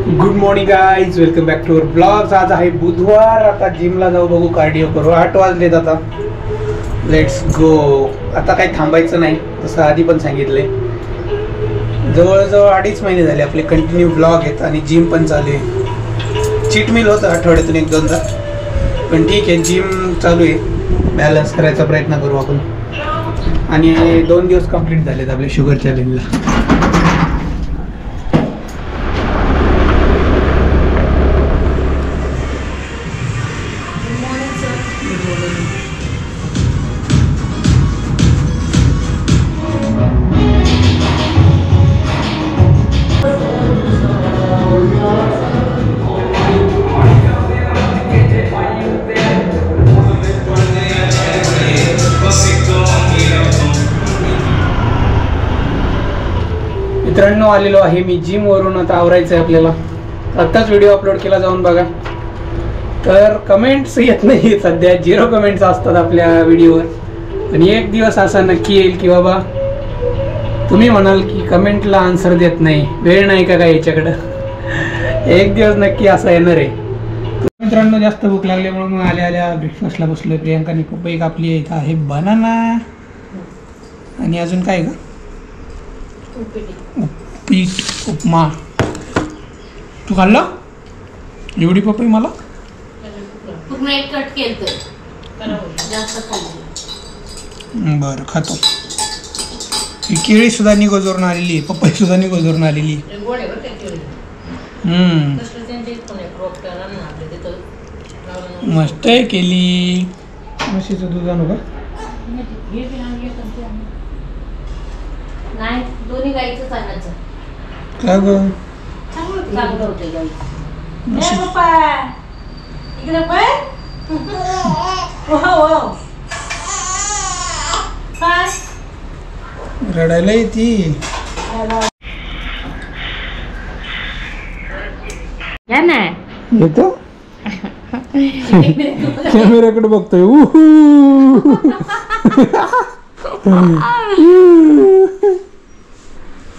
Good morning guys, welcome back to our blogs. आज आहे बुधवार. आता जिमला जाऊ, बघू कार्डिओ करू. 8 वाजलेत आता. Let's go. आता काही थांबायचं नाही, तसं आधी पण सांगितलंय. जवळजवळ 2.5 महिने झाले आपले कंटिन्यू ब्लॉग आहेत आणि जिम पण चालू आहे. चीट मिल होतं आठवड्यातून 1-2दा, पण ठीक आहे, जिम चालू आहे. बॅलन्स करायचा प्रयत्न करू आपण. आणि 2 दिवस कंप्लीट झालेत आपल्या शुगर चॅलेंजला. मित्रांनो, आलेलो आहे मी जिम वरून. आता आवरायचं आहे आपल्याला. आत्ताच व्हिडिओ अपलोड केला, जाऊन बघा. तर कमेंट्स येत नाही सध्या, 0 कमेंट्स असतात आपल्या व्हिडिओवर. पण एक दिवस असा नक्की येईल की बाबा तुम्ही म्हणाल की कमेंटला आन्सर देत नाही, वेळ नाही का काय याच्याकडं. एक दिवस नक्की असा येणार आहे. मित्रांनो, जास्त भूक लागल्यामुळे मग आल्या ब्रेकफास्टला बसलोय. प्रियांकाने पपई कापली आहे. इथं आहे बनाना आणि अजून काय का उपीट उपमा. तू खाल्ला एवढी पपई? मला बरं, खातो. ही केळी सुद्धा निगोजवरून आलेली आहे, पपई सुद्धा निगोजवरून आलेली आहे. मस्त आहे केली. म्हशीचं दूध आणू का? नाही, दोन्ही गाईचं आणायचं. काय ग? चांगलं होते गाईचं. ए पप्पा, इकडे पाय. काय रडायला येते? येतो. कॅमेराकडे बघतोय.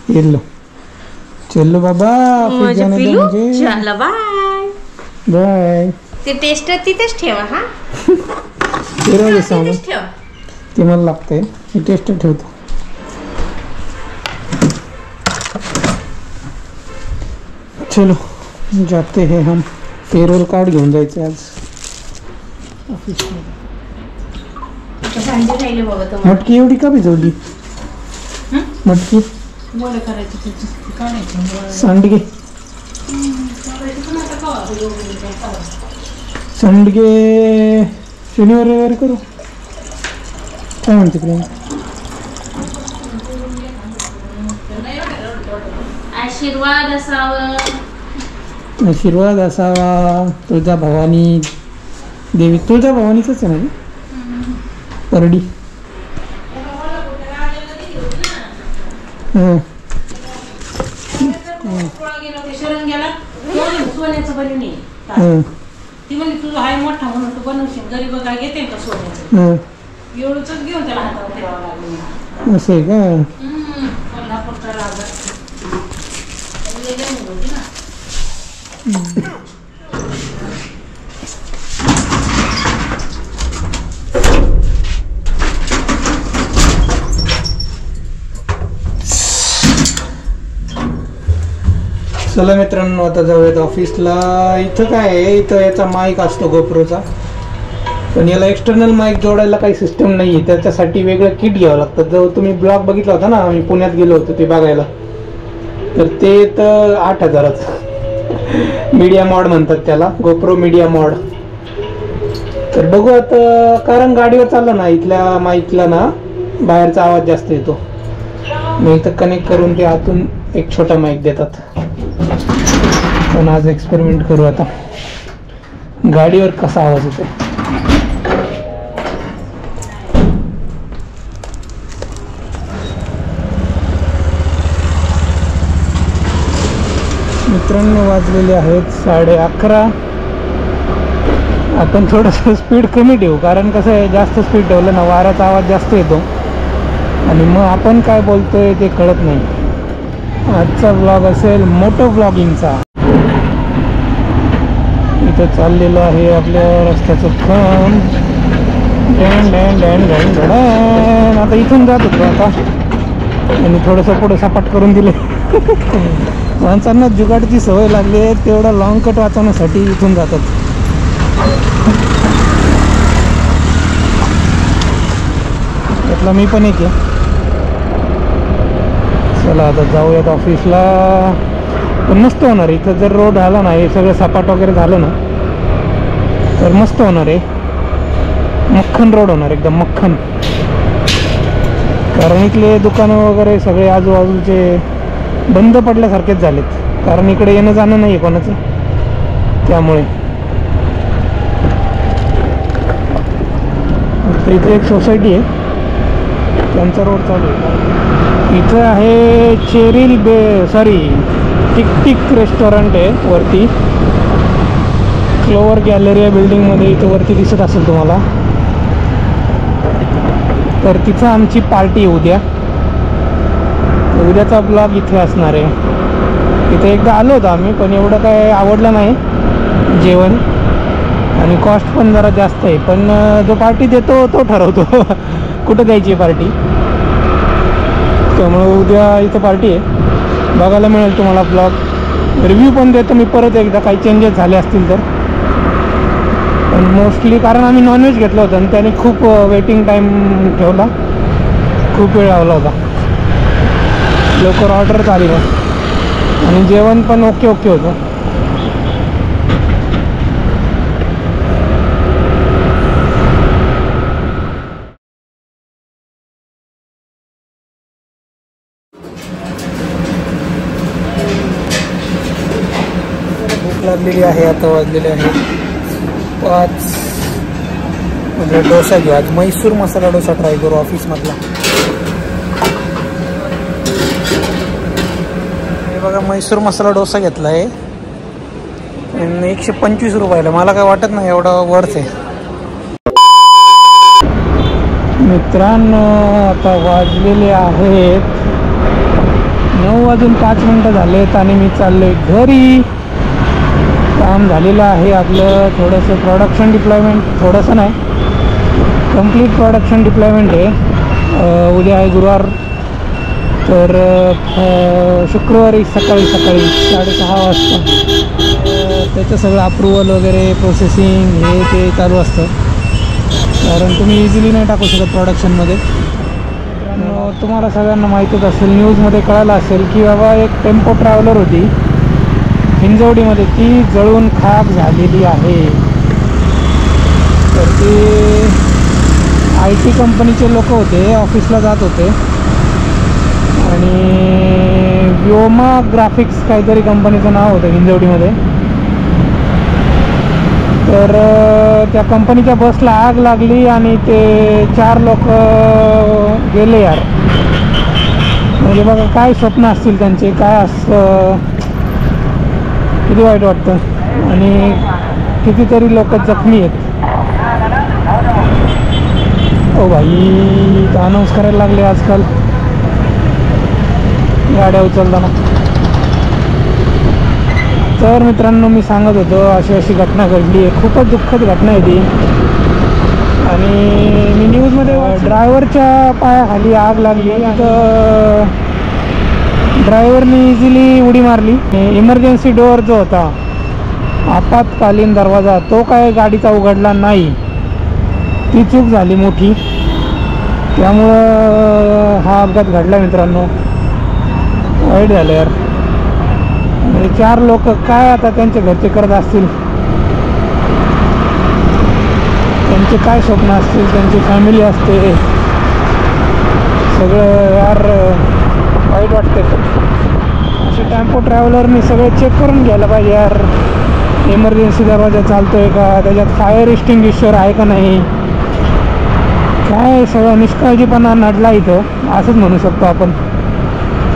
येल्लो चलो बाबा, चला बाय बाय. ते टेस्ट तिथेच ठेवा. हा, ठेवा. ते मला लागतंय. मी टेस्ट ठेवतो. चलो जाते हैं हम. पेरोल कार्ड घेऊन जायचं आज ऑफिसमध्ये. मटकी एवढी का भिजवली? मटकी सांडगे सांडगे शनिवार रविवारी करू. काय म्हणते प्रियांका? आशीर्वाद असावा. आशीर्वाद असावा. तुळजा भवानी देवी. तुळजा भवानीच आहे ना परडी. ती म्हणजे तुझा हाय मोठा म्हणून तू बनवशील, गरीब काय घेते का सोन्याचं? एवढंच घेऊन त्याला हातावर ठेवावं लागेल. असं आहे का? कोल्हापूरचा राजा चला मित्रांनो, आता जाऊयात ऑफिसला. इथं काय आहे, इथं याचा माईक असतो गोप्रोचा, पण याला एक्सटर्नल माईक जोडायला काही सिस्टम नाही आहे. त्याच्यासाठी वेगळं किट घ्यावं लागतं. जो तुम्ही ब्लॉग बघितला होता ना, आम्ही पुण्यात गेलो होतो ते बघायला, तर ते तर 8,000च. मीडिया मॉड म्हणतात त्याला, गोप्रो मीडिया मॉड. तर बघू आता, कारण गाडीवर चाललं ना, इथल्या माईकला ना बाहेरचा आवाज जास्त येतो. मी इथं कनेक्ट करून ते आतून एक छोटा माईक देतात. पण आज एक्सपेरिमेंट करू आता, गाडीवर कसा आवाज येतो. मित्रांनो, वाजलेले आहेत 11:30. आपण थोडंसं स्पीड कमी ठेवू, कारण कसं आहे, जास्त स्पीड ठेवलं ना वाऱ्याचा आवाज जास्त येतो आणि मग आपण काय बोलतोय ते कळत नाही. आजचा व्लॉग असेल मोटो व्लॉगिंगचा. इथं चाललेलं आहे आपल्या रस्त्याचं काम. आता इथून जात होतो आता आणि थोडंसं पुढे सपाट करून दिले. माणसांना जुगाडची सवय लागली आहे, तेवढा लॉंग कट वाचवण्यासाठी इथून जातात. त्यातला मी पण एक आहे. चला आता जाऊयात ऑफिसला. पण मस्त होणार आहे इथं, जर रोड झाला ना, हे सगळं सपाट वगैरे झालं ना तर मस्त होणार आहे. मक्खन रोड होणार, एकदम मक्खन. कारण इथले दुकानं वगैरे सगळे आजूबाजूचे बंद पडल्यासारखेच झालेत, कारण इकडे येणं जाणं नाही आहे कोणाचं. त्यामुळे इथे एक सोसायटी आहे, त्यांचा रोड चालू आहे. इथं आहे चेरिल टिक टिक रेस्टॉरंट आहे वरती, क्लोवर गॅलरी बिल्डिंगमध्ये. इथं वरती दिसत असेल तुम्हाला. तर तिथं आमची पार्टी उद्या. उद्याचा ब्लॉग इथे असणार आहे. इथे एकदा आलो होतो आम्ही, पण एवढं काय आवडलं नाही जेवण, आणि कॉस्ट पण जरा जास्त आहे. पण जो पार्टी देतो तो ठरवतो कुठं द्यायची पार्टी. त्यामुळे उद्या इथं पार्टी आहे, बघायला मिळेल तुम्हाला ब्लॉग. रिव्ह्यू पण देतो मी परत एकदा, काही चेंजेस झाले असतील तर. पण मोस्टली कारण आम्ही नॉनव्हेज घेतलं होतं आणि त्याने खूप वेटिंग टाईम ठेवला, खूप वेळ लावला होता. लवकर ऑर्डर झाली नाही आणि जेवण पण ओके होतं. भूक लागलेली आहे. आता वाजलेले आहे 5. म्हणजे डोसा घेऊ आज. म्हैसूर मसाला डोसा ट्राय करू ऑफिसमधला. हे बघा, म्हैसूर मसाला डोसा घेतला आहे 125 रुपयाला. मला काय वाटत नाही एवढं वर्थ आहे. मित्रांनो, आता वाजलेले आहेत 9:05 झालेत आणि मी चाललोय घरी. काम झालेलं आहे आपलं. थोडंसं प्रोडक्शन डिप्लॉयमेंट, थोडंसं नाही, कंप्लीट प्रोडक्शन डिप्लॉयमेंट आहे. उद्या आहे गुरुवार, तर शुक्रवारी सकाळी 6:30 वाजता त्याचं सगळं अप्रुव्हल वगैरे, प्रोसेसिंग हे ते चालू असतं. कारण तुम्ही इझिली नाही टाकू शकत प्रोडक्शनमध्ये. तुम्हाला सगळ्यांना माहितीच असेल, न्यूजमध्ये कळालं असेल की बाबा एक टेम्पो ट्रॅव्हलर होती हिंजवडीमध्ये, ती जळून खाक झालेली आहे. तर ते IT कंपनीचे लोक होते, ऑफिसला जात होते आणि व्योमा ग्राफिक्स काहीतरी कंपनीचं नाव होतं हिंजवडीमध्ये. तर त्या कंपनीच्या बसला आग लागली आणि ते 4 लोक गेले यार. म्हणजे बघा काय स्वप्न असतील त्यांचे, काय असतं, किती वाईट वाटतं. आणि कितीतरी लोक जखमी आहेत. ओ भाई, अनाऊन्स करायला लागले आजकाल गाड्या उचलताना. तर मित्रांनो, मी सांगत होतो अशी घटना घडली आहे. खूपच दुःखद घटना आहे ती. आणि मी न्यूजमध्ये ड्रायव्हरच्या पायाखाली आग लागली. तर ड्रायव्हरनी इझिली उडी मारली. इमर्जन्सी डोअर जो होता, आपत्कालीन दरवाजा, तो काय गाडीचा उघडला नाही. ती चूक झाली मोठी, त्यामुळं हा अपघात घडला मित्रांनो. वाईट झालं यार. म्हणजे 4 लोक काय आता त्यांचे घरचे करत असतील, त्यांचे काय स्वप्न असतील, त्यांची फॅमिली असते, सगळं यार वाईट वाटते. असे टेम्पो ट्रॅव्हलरने सगळं चेक करून घ्यायला पाहिजे यार. इमर्जन्सी दरवाजा चालतोय का, त्याच्यात फायर एक्सटिंग्विशर आहे का नाही. काय सगळं निष्काळजीपणा नडला इथं, असंच म्हणू शकतो आपण.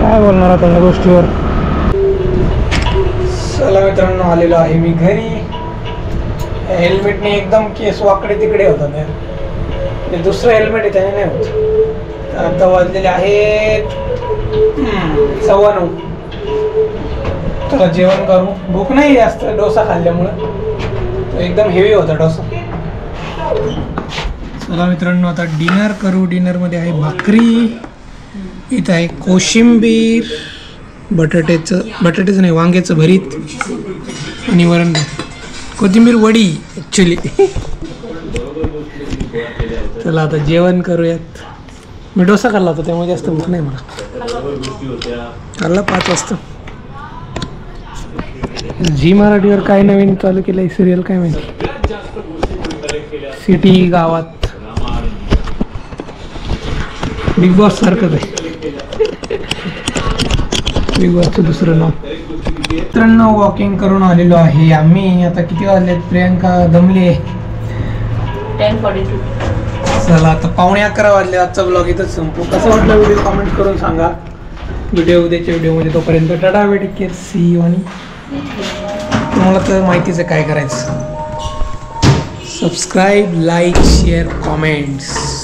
काय बोलणार आता ह्या गोष्टीवर. चला मित्रांनो, आलेलो आहे मी घरी. हेल्मेटने एकदम केस वाकडे तिकडे होतात यार. ते दुसरं हेल्मेट आहे त्याने नाही होत. आता वाजलेले आहेत 9:15. चला जेवण करू. भूक नाही जास्त डोसा खाल्ल्यामुळं. एकदम हेवी होता डोसा. चला मित्रांनो आता डिनर करू. डिनरमध्ये आहे भाकरी, इथं आहे कोशिंबीर, बटाट्याचं नाही वांग्याचं भरीत आणि वरण. कोथिंबीर वडी ॲक्च्युली. चला आता जेवण करूयात. मी डोसा खाल्ला होता त्यामुळे जास्त भूक नाही मला. खाल्ला 5 वाजता. झी मराठीवर काय नवीन चालू केलं आहे सिरियल काय माहिती. सिटी गावात बिग बॉस सारखंच आहे. बिग बॉसचं दुसरं नाव. मित्रांनो वॉकिंग करून आलेलो आहे आम्ही. आता किती वाजलेत? प्रियांका दमली आहे. 10:42. चला आता 11:15 वाजले. आजचा ब्लॉग इथंच संपू. कसा वाटला व्हिडिओ कमेंट करून सांगा. व्हिडिओ उद्याच्या व्हिडिओमध्ये. तोपर्यंत tata take care. See you. आणि तुम्हाला तर माहितीच आहे काय करायचं. Subscribe, like, share, comments.